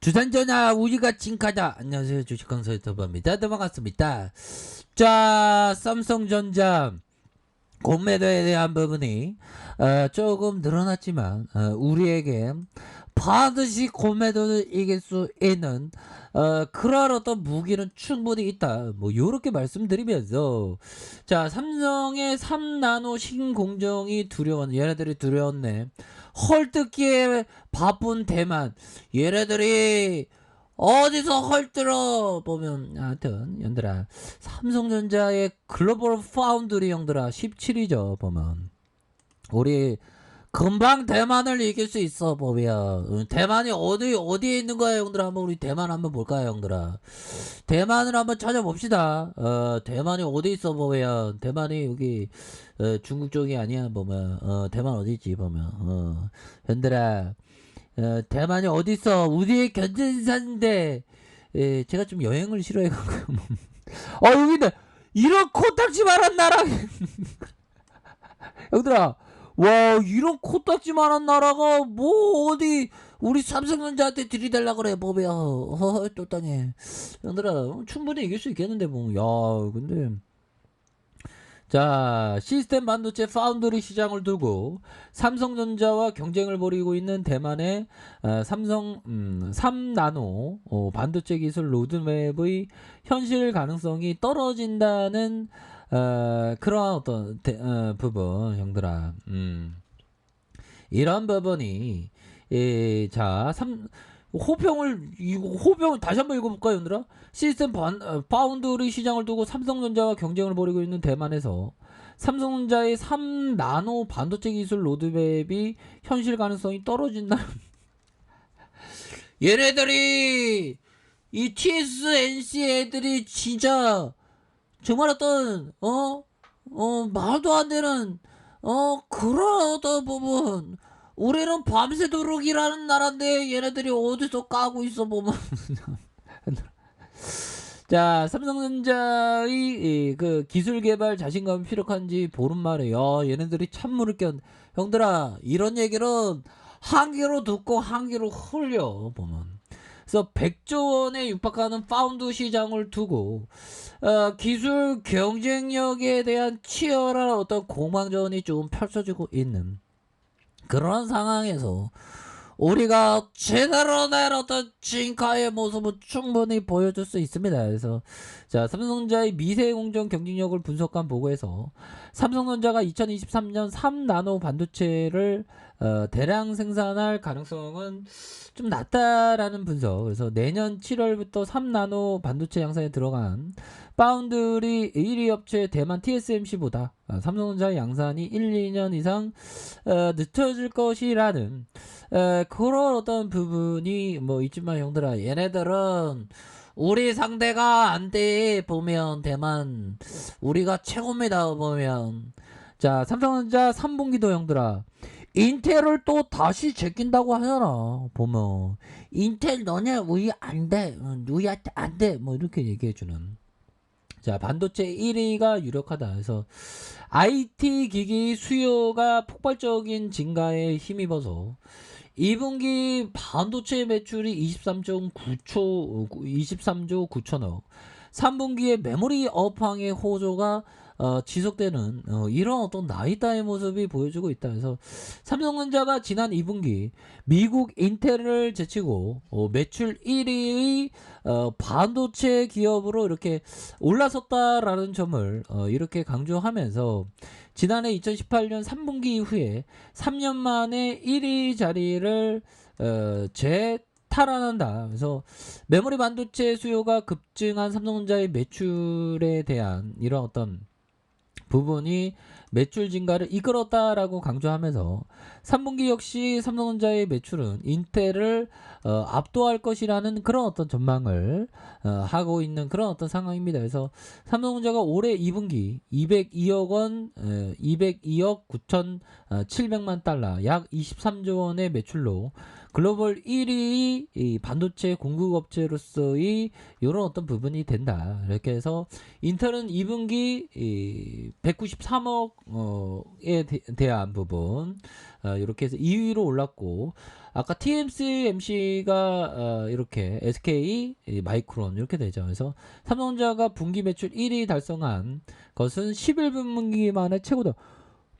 주산전화 우리가 징카다. 안녕하세요, 주식강사 유튜버입니다. 네, 반갑습니다. 자, 삼성전자 공매도에 대한 부분이 조금 늘어났지만 우리에게 반드시 공매도를 이길 수 있는 그러한 어떤 무기는 충분히 있다. 뭐 요렇게 말씀드리면서, 자, 삼성의 3나노 신공정이 두려운, 얘네들이 두려웠네. 헐뜯기에 바쁜 대만, 얘네들이 어디서 헐뜯어 보면, 하여튼 연들아, 삼성전자의 글로벌 파운드리 형들아 17이죠 보면. 우리 금방 대만을 이길 수 있어 보면. 대만이 어디에 있는 거야 형들아. 한번 우리 대만 한번 볼까요 형들아. 대만을 한번 찾아봅시다. 대만이 어디 있어 보면. 대만이 여기 중국 쪽이 아니야 보면. 대만 어디 있지 보면. 형들아, 대만이 어디 있어. 우리의 견진산인데, 제가 좀 여행을 싫어해가지고. 여기네. 이런 코딱지만한 나라. 형들아, 와, 이런 코딱지만한 나라가 뭐 어디 우리 삼성전자한테 들이댈라 그래 뭐야. 또 땅에. 형들아, 충분히 이길 수 있겠는데 뭐. 야, 근데 자, 시스템 반도체 파운드리 시장을 두고 삼성전자와 경쟁을 벌이고 있는 대만의 삼성 3나노 반도체 기술 로드맵의 현실 가능성이 떨어진다는 그러한 어떤 부분 형들아. 이런 부분이, 자, 호평을 다시 한번 읽어볼까요, 형들아? 시스템 파운드리 시장을 두고 삼성전자와 경쟁을 벌이고 있는 대만에서 삼성전자의 3나노 반도체 기술 로드맵이 현실 가능성이 떨어진다. 얘네들이 이 TSMC 애들이 진짜 정말 어떤 말도 안 되는 그런 어떤 부분. 우리는 밤새도록 일하는 나라인데 얘네들이 어디서 까고 있어 보면. 자, 삼성전자의 그 기술 개발 자신감이 피력한지 보름 만에, 야, 얘네들이 찬물을 껴. 형들아, 이런 얘기는 한 귀로 듣고 한 귀로 흘려 보면. 그래서 100조 원에 육박하는 파운드 시장을 두고 기술 경쟁력에 대한 치열한 어떤 공방전이 좀 펼쳐지고 있는 그런 상황에서 우리가 제대로 된 어떤 진카의 모습은 충분히 보여줄 수 있습니다. 그래서 자, 삼성전자의 미세공정 경쟁력을 분석한 보고에서 삼성전자가 2023년 3나노 반도체를 대량 생산할 가능성은 좀 낮다라는 분석. 그래서 내년 7월부터 3나노 반도체 양산에 들어간 파운드리 1위 업체 대만 TSMC보다 삼성전자 양산이 1, 2년 이상 늦춰질 것이라는 그런 어떤 부분이 뭐 있지만, 형들아, 얘네들은 우리 상대가 안 돼 보면. 대만 우리가 최고입니다 보면. 자, 삼성전자 3분기도 형들아, 인텔을 또 다시 제낀다고 하잖아 보면. 인텔 너네 우리 안돼, 우리한테 안돼, 뭐 이렇게 얘기해주는. 자, 반도체 1위가 유력하다. 그래서 IT 기기 수요가 폭발적인 증가에 힘입어서 2분기 반도체 매출이 23조 9천억, 3분기에 메모리 업황의 호조가 지속되는 이런 어떤 나이다의 모습이 보여주고 있다. 그래서 삼성전자가 지난 2분기 미국 인텔을 제치고 매출 1위의 반도체 기업으로 이렇게 올라섰다라는 점을 이렇게 강조하면서, 지난해 2018년 3분기 이후에 3년 만에 1위 자리를 탈환한다. 그래서 메모리 반도체 수요가 급증한 삼성전자의 매출에 대한 이런 어떤 부분이 매출 증가를 이끌었다라고 강조하면서 3분기 역시 삼성전자의 매출은 인텔을 압도할 것이라는 그런 어떤 전망을 하고 있는 그런 어떤 상황입니다. 그래서 삼성전자가 올해 2분기 202억 원, 202억 9,700만 달러, 약 23조 원의 매출로 글로벌 1위 이 반도체 공급업체로서의 이런 어떤 부분이 된다. 이렇게 해서 인텔은 2분기 193억에 대한 부분 이렇게 해서 2위로 올랐고, 아까 TSMC가 이렇게 SK 마이크론 이렇게 되죠. 그래서 삼성전자가 분기 매출 1위 달성한 것은 11분기 만에 최고다.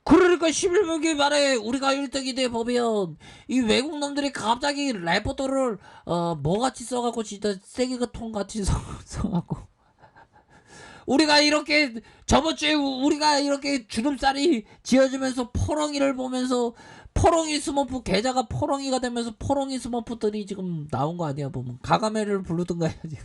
그러니까 11분기 만에 우리가 1등이 돼 보면 이 외국 놈들이 갑자기 레포터를 뭐같이 써갖고 진짜 쓰레기통 같이 써갖고 우리가 이렇게 저번 주에 우리가 이렇게 주름살이 지어주면서 포렁이를 보면서 포렁이 스머프 계좌가 포렁이가 되면서 포렁이 스머프들이 지금 나온 거 아니야 보면 가가메를 부르든가 해야지.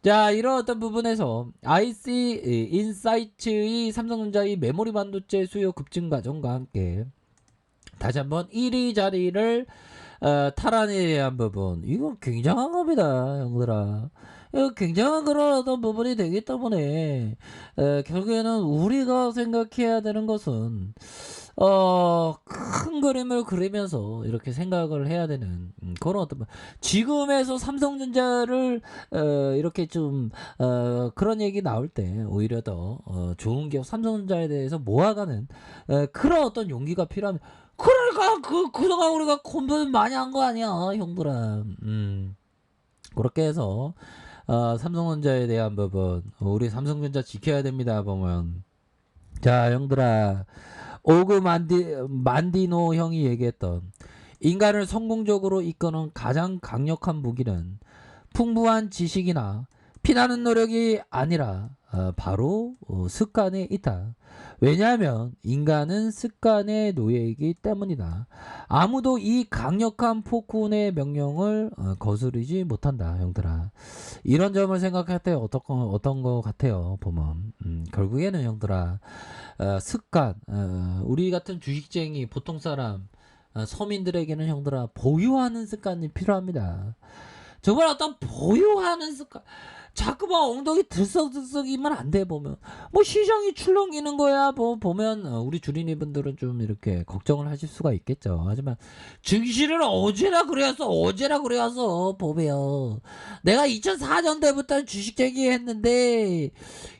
자, 이런 어떤 부분에서 IC 인사이츠의 삼성전자의 메모리 반도체 수요 급증 과정과 함께 다시 한번 1위 자리를 탈환에 대한 부분, 이거 굉장한 겁니다, 형들아. 이거 굉장한 그런 어떤 부분이 되기 때문에 결국에는 우리가 생각해야 되는 것은 큰 그림을 그리면서 이렇게 생각을 해야 되는 그런 어떤 지금에서 삼성전자를 이렇게 좀 그런 얘기 나올 때 오히려 더 좋은 기업 삼성전자에 대해서 모아가는 그런 어떤 용기가 필요합니다. 그러니까 그동안 우리가 공부 많이 한 거 아니야, 형들아. 그렇게 해서 삼성전자에 대한 부분 우리 삼성전자 지켜야 됩니다. 보면 자, 형들아, 오그 만디노 형이 얘기했던 인간을 성공적으로 이끄는 가장 강력한 무기는 풍부한 지식이나 피나는 노력이 아니라 바로 습관에 있다. 왜냐하면 인간은 습관의 노예이기 때문이다. 아무도 이 강력한 폭군의 명령을 거스르지 못한다, 형들아. 이런 점을 생각할 때 어떤 거 같아요, 보면. 결국에는 형들아, 습관, 우리 같은 주식쟁이 보통 사람 서민들에게는 형들아 보유하는 습관이 필요합니다. 정말 어떤 보유하는 습관, 자꾸만 엉덩이 들썩들썩이면 안 돼. 보면 뭐 시장이 출렁이는 거야 뭐 보면 우리 주린이분들은 좀 이렇게 걱정을 하실 수가 있겠죠. 하지만 증시를 어제나 그래서 보면 내가 2004년 때부터 주식쟁이 했는데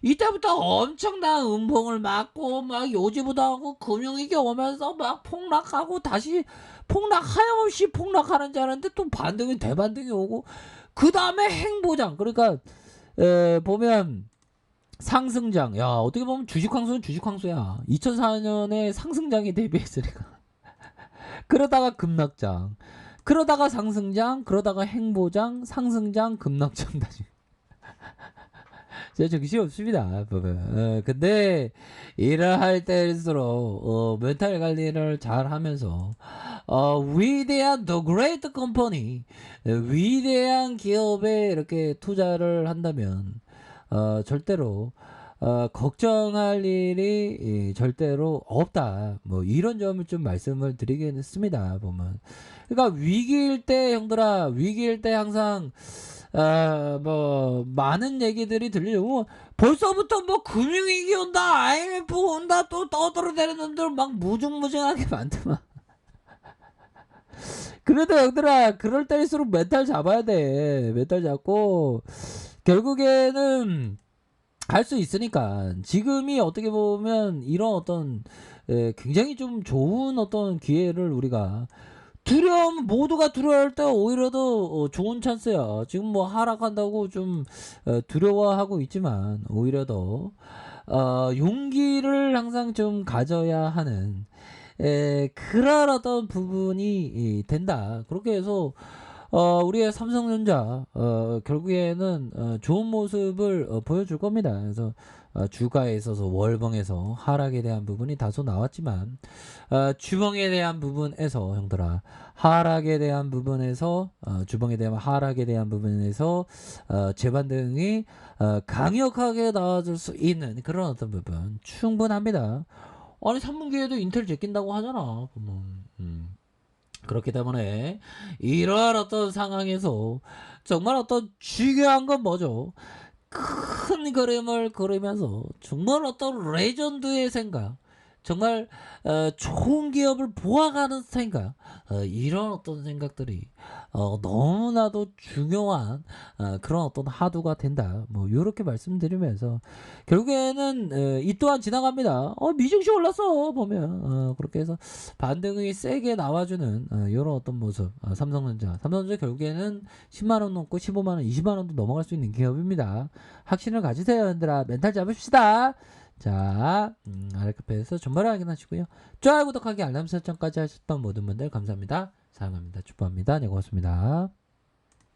이때부터 엄청난 음봉을 맞고 막 요지부도 하고 금융위기 오면서 막 폭락하고 다시 하염없이 폭락하는 줄 알았는데 또 반등이 대반등이 오고 그 다음에 행보장, 그러니까 보면 상승장, 야 어떻게 보면 주식황수는 주식황수야. 2004년에 상승장이 데뷔했으니까 그러다가 급락장, 그러다가 상승장, 그러다가 행보장, 상승장, 급락장 다시. 제가 정신이 없습니다. 보면. 근데 일을 할 때일수록 멘탈 관리를 잘 하면서 위대한 The Great Company, 위대한 기업에 이렇게 투자를 한다면 절대로 걱정할 일이 절대로 없다. 뭐 이런 점을 좀 말씀을 드리겠습니다. 보면. 그러니까 위기일 때 형들아, 위기일 때 항상 뭐 많은 얘기들이 들리고 벌써부터 뭐 금융위기 온다, IMF 온다, 또 떠들어대는 놈들 막 무중무중하게 많더만. 그래도 형들아, 그럴 때일수록 멘탈 잡아야 돼. 멘탈 잡고 결국에는 할 수 있으니까. 지금이 어떻게 보면 이런 어떤 굉장히 좀 좋은 어떤 기회를 우리가, 모두가 두려워할 때 오히려 더 좋은 찬스야. 지금 뭐 하락한다고 좀 두려워하고 있지만 오히려 더 용기를 항상 좀 가져야 하는 그런 어떤 부분이 된다. 그렇게 해서 우리의 삼성전자 결국에는 좋은 모습을 보여줄 겁니다. 그래서 주가에 있어서 월봉에서 하락에 대한 부분이 다소 나왔지만 주봉에 대한 부분에서 형들아, 하락에 대한 부분에서 주봉에 대한 하락에 대한 부분에서 재반등이 강력하게 나와줄 수 있는 그런 어떤 부분 충분합니다. 아니 3분기에도 인텔 제낀다고 하잖아 보면. 그렇기 때문에 이러한 어떤 상황에서 정말 어떤 중요한 건 뭐죠? 큰 그림을 그리면서 정말 어떤 레전드의 생각, 정말 좋은 기업을 보아가는 스타일인가요? 이런 어떤 생각들이 너무나도 중요한 그런 어떤 하도가 된다. 뭐 요렇게 말씀드리면서 결국에는 이 또한 지나갑니다. 미증시 올랐어 보면 그렇게 해서 반등이 세게 나와주는 요런 어떤 모습. 삼성전자 결국에는 10만 원 넘고 15만 원, 20만 원도 넘어갈 수 있는 기업입니다. 확신을 가지세요, 얘들아. 멘탈 잡읍시다. 자, 아래카페에서 정보를 확인하시고요. 좋아요, 구독하기, 알람 설정까지 하셨던 모든 분들 감사합니다. 사랑합니다. 축복합니다. 네, 고맙습니다.